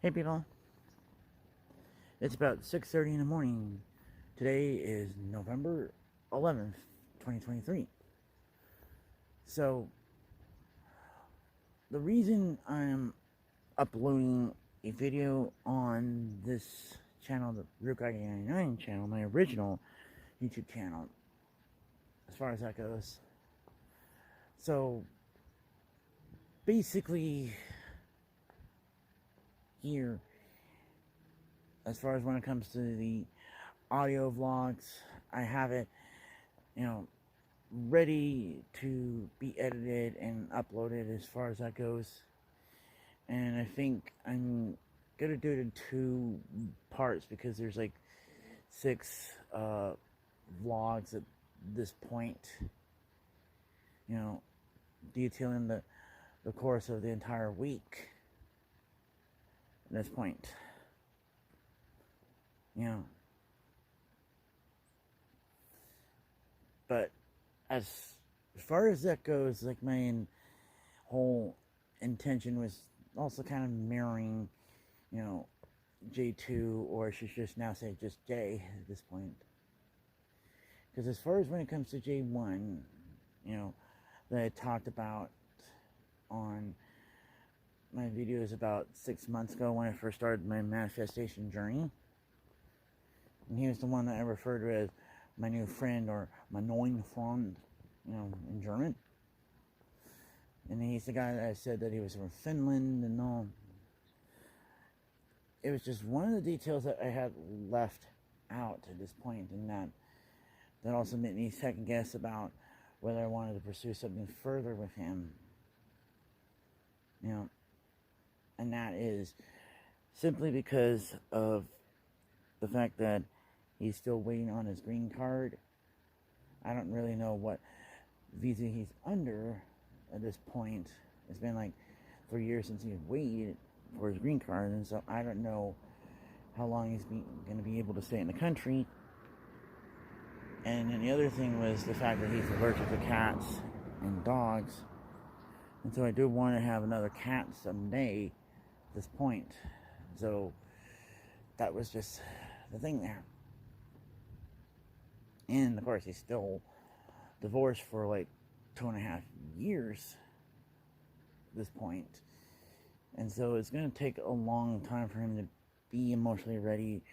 Hey people, it's about 6:30 in the morning. Today is November 11th, 2023. So, the reason I'm uploading a video on this channel, the Rook ID99 channel, my original YouTube channel, as far as that goes. So, basically, here, as far as when it comes to the audio vlogs, I have it, ready to be edited and uploaded as far as that goes. And I think I'm gonna do it in two parts because there's like 6 vlogs at this point, detailing the course of the entire week at this point. But as far as that goes, like my whole intention was also kind of mirroring, J2, or I should just now say just J at this point. Because as far as when it comes to J1, that I talked about on my videos about 6 months ago when I first started my manifestation journey, and he was the one that I referred to as my new friend, or my neuen Freund, in German. And he's the guy that I said that he was from Finland and all. It was just one of the details that I had left out at this point, and that also made me second guess about whether I wanted to pursue something further with him. And that is simply because of the fact that he's still waiting on his green card. I don't really know what visa he's under at this point. It's been like 3 years since he waited for his green card, and so I don't know how long he's going to be able to stay in the country. And then the other thing was the fact that he's allergic to cats and dogs, and so I do want to have another cat someday at this point. So that was just the thing there. And of course, he's still divorced for like 2.5 years at this point. And so it's going to take a long time for him to be emotionally ready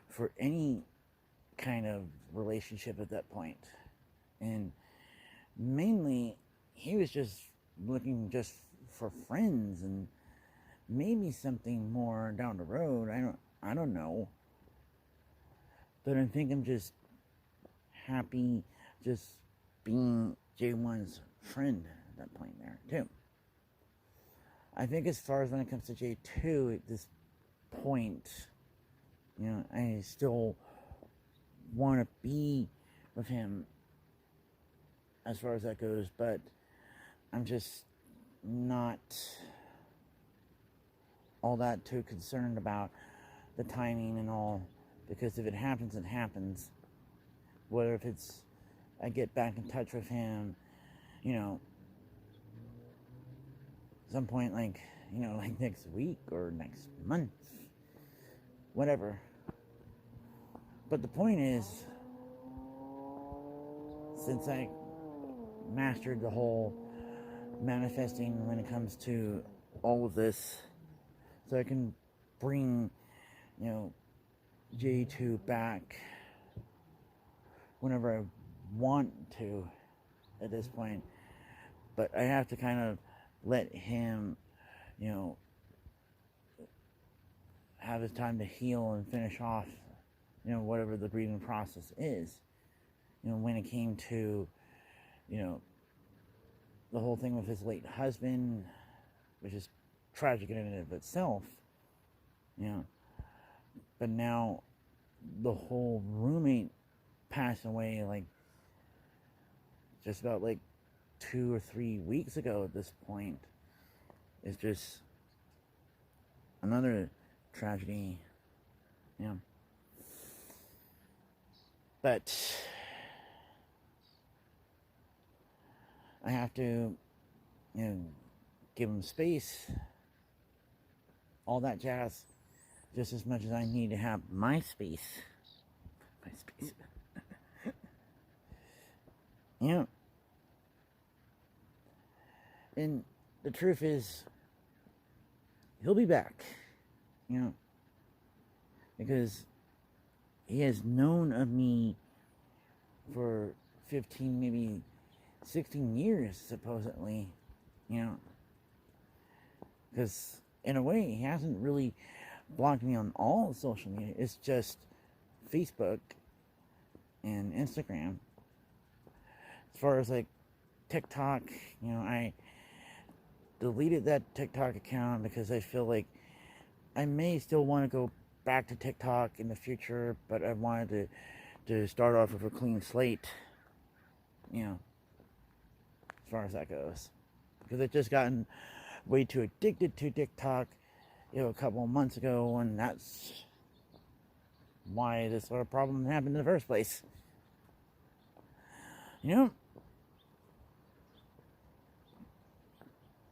for any kind of relationship at that point. And mainly, he was just looking just for friends and maybe something more down the road. I don't know. But I think I'm just happy just being J1's friend at that point there, too. I think as far as when it comes to J2 at this point, I still want to be with him as far as that goes, but I'm just not all that too concerned about the timing and all, because if it happens, it happens. Whether if it's I get back in touch with him, some point like next week or next month, whatever. But the point is, since I mastered the whole manifesting when it comes to all of this, so I can bring, J2 back whenever I want to at this point. But I have to kind of let him, have his time to heal and finish off, whatever the grieving process is. When it came to, the whole thing with his late husband, which is tragic in and of itself, but now the whole roommate passed away like just about like 2 or 3 weeks ago at this point. It's just another tragedy. But I have to, give him space all that jazz, just as much as I need to have my space. My space. You know, and the truth is, he'll be back, you know, because he has known of me for 15, maybe 16 years, supposedly, you know, because in a way, he hasn't really blocked me on all social media. It's just Facebook and Instagram. As far as like TikTok, you know, I deleted that TikTok account because I feel like I may still want to go back to TikTok in the future, but I wanted to start off with a clean slate, you know, as far as that goes. Because I've just gotten way too addicted to TikTok, you know, a couple of months ago, and that's why this sort of problem happened in the first place. You know?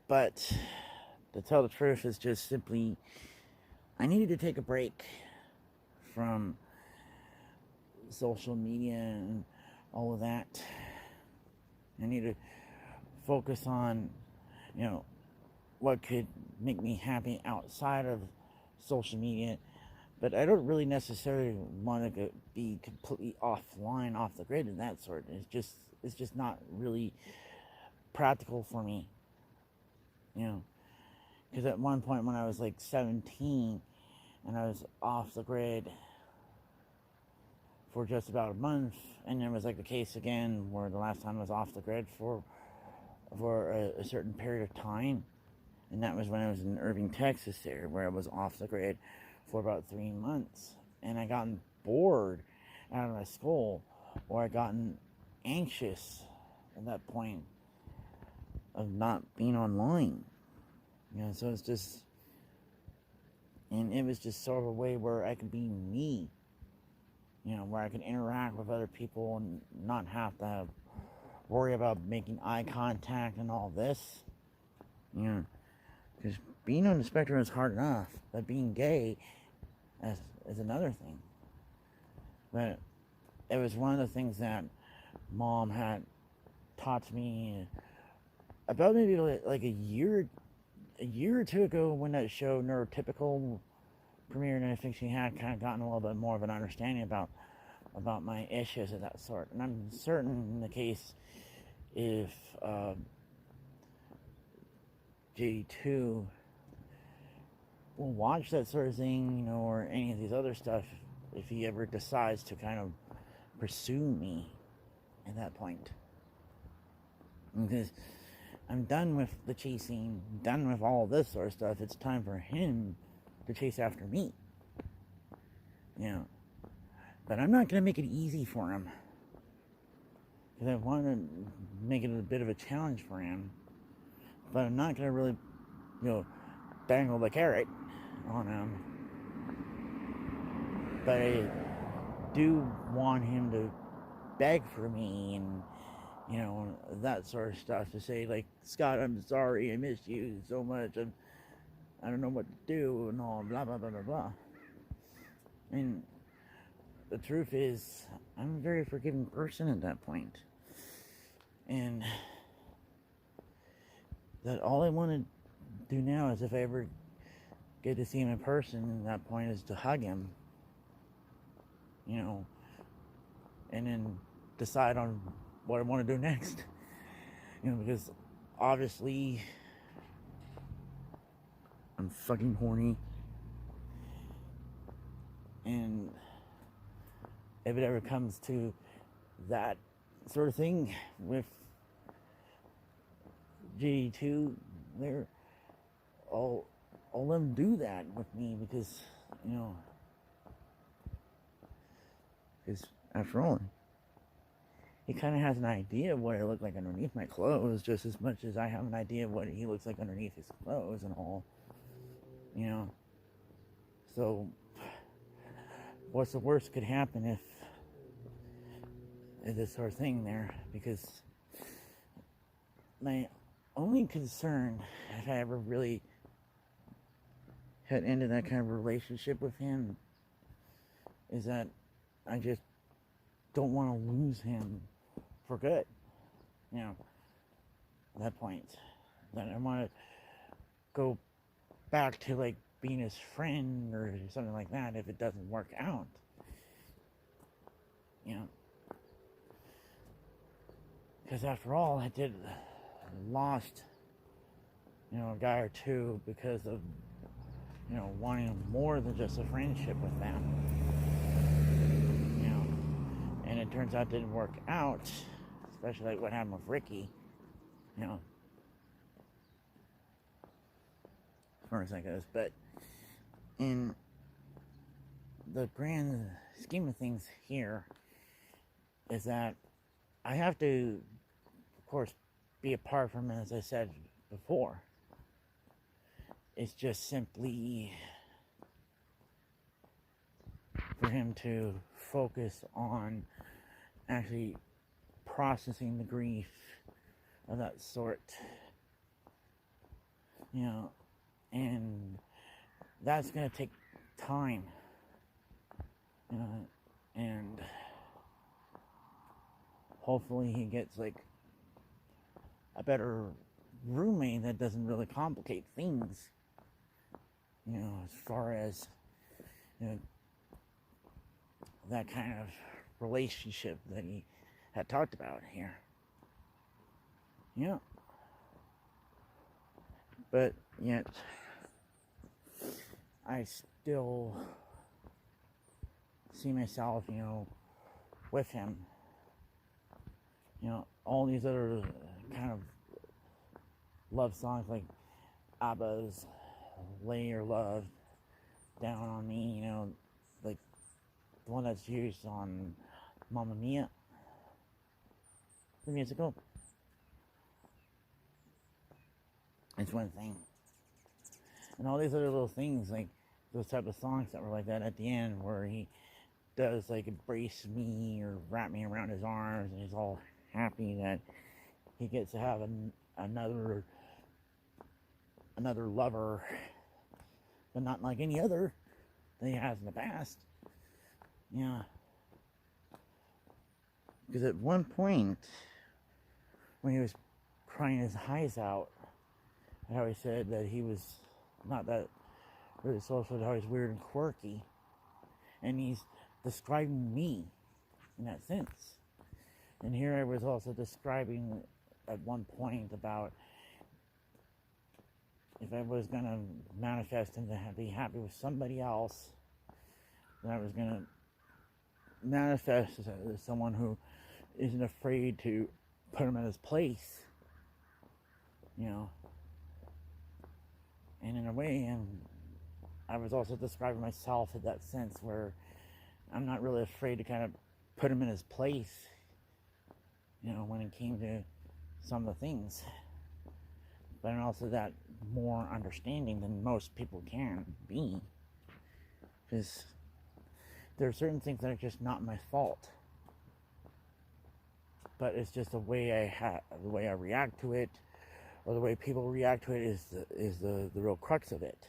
But to tell the truth is just simply, I needed to take a break from social media and all of that. I need to focus on, you know, what could make me happy outside of social media. But I don't really necessarily want to be completely offline, off the grid and that sort. It's just not really practical for me. You know, because at one point when I was like 17 and I was off the grid for just about a month, and then it was like the case again where the last time I was off the grid for a certain period of time, and that was when I was in Irving, Texas there, where I was off the grid for about 3 months, and I gotten bored out of my school, or I gotten anxious at that point of not being online, you know. So it's just, and it was just sort of a way where I could be me, you know, where I could interact with other people and not have to worry about making eye contact and all this, you know, because being on the spectrum is hard enough, but being gay is another thing. But it was one of the things that Mom had taught me about maybe like a year or two ago when that show Neurotypical premiered, and I think she had kind of gotten a little bit more of an understanding about my issues of that sort. And I'm certain in the case if J2 will watch that sort of thing, you know, or any of these other stuff, if he ever decides to kind of pursue me at that point. Because I'm done with the chasing, done with all this sort of stuff. It's time for him to chase after me. You know. But I'm not going to make it easy for him. Because I want to make it a bit of a challenge for him. But I'm not going to really, you know, dangle the carrot on him. But I do want him to beg for me and, you know, that sort of stuff, to say like, Scott, I'm sorry, I missed you so much, I don't know what to do, and all, blah, blah, blah, blah, blah. And the truth is, I'm a very forgiving person at that point. And that all I want to do now is, if I ever get to see him in person, at that point, is to hug him, you know, and then decide on what I want to do next. You know, because obviously I'm fucking horny, and if it ever comes to that sort of thing with J2, I'll let him do that with me, because, you know, because after all, he kind of has an idea of what I look like underneath my clothes, just as much as I have an idea of what he looks like underneath his clothes and all, you know. So what's the worst could happen if this sort of thing there? Because my only concern, if I ever really had ended that kind of relationship with him is that I just don't want to lose him for good. You know, at that point. That I want to go back to like being his friend or something like that if it doesn't work out. You know, because after all, I lost, you know, a guy or two because of, you know, wanting more than just a friendship with them. You know, and it turns out it didn't work out, especially like what happened with Ricky. You know, as far as that goes, but in the grand scheme of things here is that I have to, of course, be apart from him, as I said before. It's just simply for him to focus on actually processing the grief of that sort. You know, and that's going to take time. You know, and hopefully he gets like a better roommate that doesn't really complicate things. You know, as far as, you know, that kind of relationship that he had talked about here. Yeah. But yet, I still see myself, you know, with him. You know, all these other kind of love songs like ABBA's Lay Your Love Down on Me, you know, like the one that's used on Mamma Mia, the musical. It's one thing. And all these other little things, like those type of songs that were like that at the end, where he does like embrace me or wrap me around his arms, and he's all happy that he gets to have another lover, but not like any other that he has in the past. Yeah. Because at one point, when he was crying his eyes out, I always said that he was not that really social, that he's weird and quirky. And he's describing me in that sense. And here I was also describing at one point about if I was going to manifest him to be happy with somebody else, then I was going to manifest as someone who isn't afraid to put him in his place. You know. And in a way, I was also describing myself in that sense where I'm not really afraid to kind of put him in his place, you know, when it came to some of the things. But I'm also that more understanding than most people can be. Because there are certain things that are just not my fault. But it's just the way the way I react to it, or the way people react to it is the real crux of it.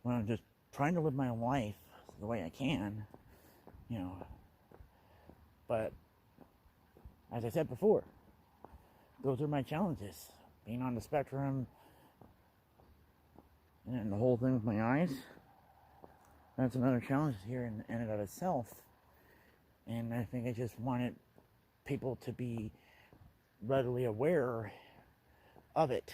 When I'm just trying to live my life the way I can, you know. But as I said before, those are my challenges. Being on the spectrum and the whole thing with my eyes, that's another challenge here in and of itself. And I think I just wanted people to be readily aware of it.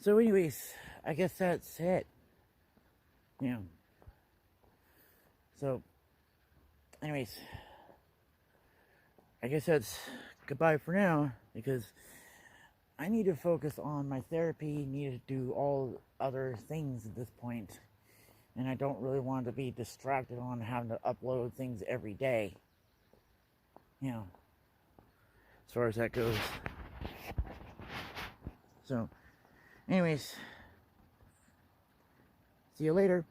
So anyways, I guess that's it. Yeah. So anyways, I guess that's goodbye for now, because I need to focus on my therapy, need to do all other things at this point, and I don't really want to be distracted on having to upload things every day. You know, as far as that goes. So, anyways, see you later.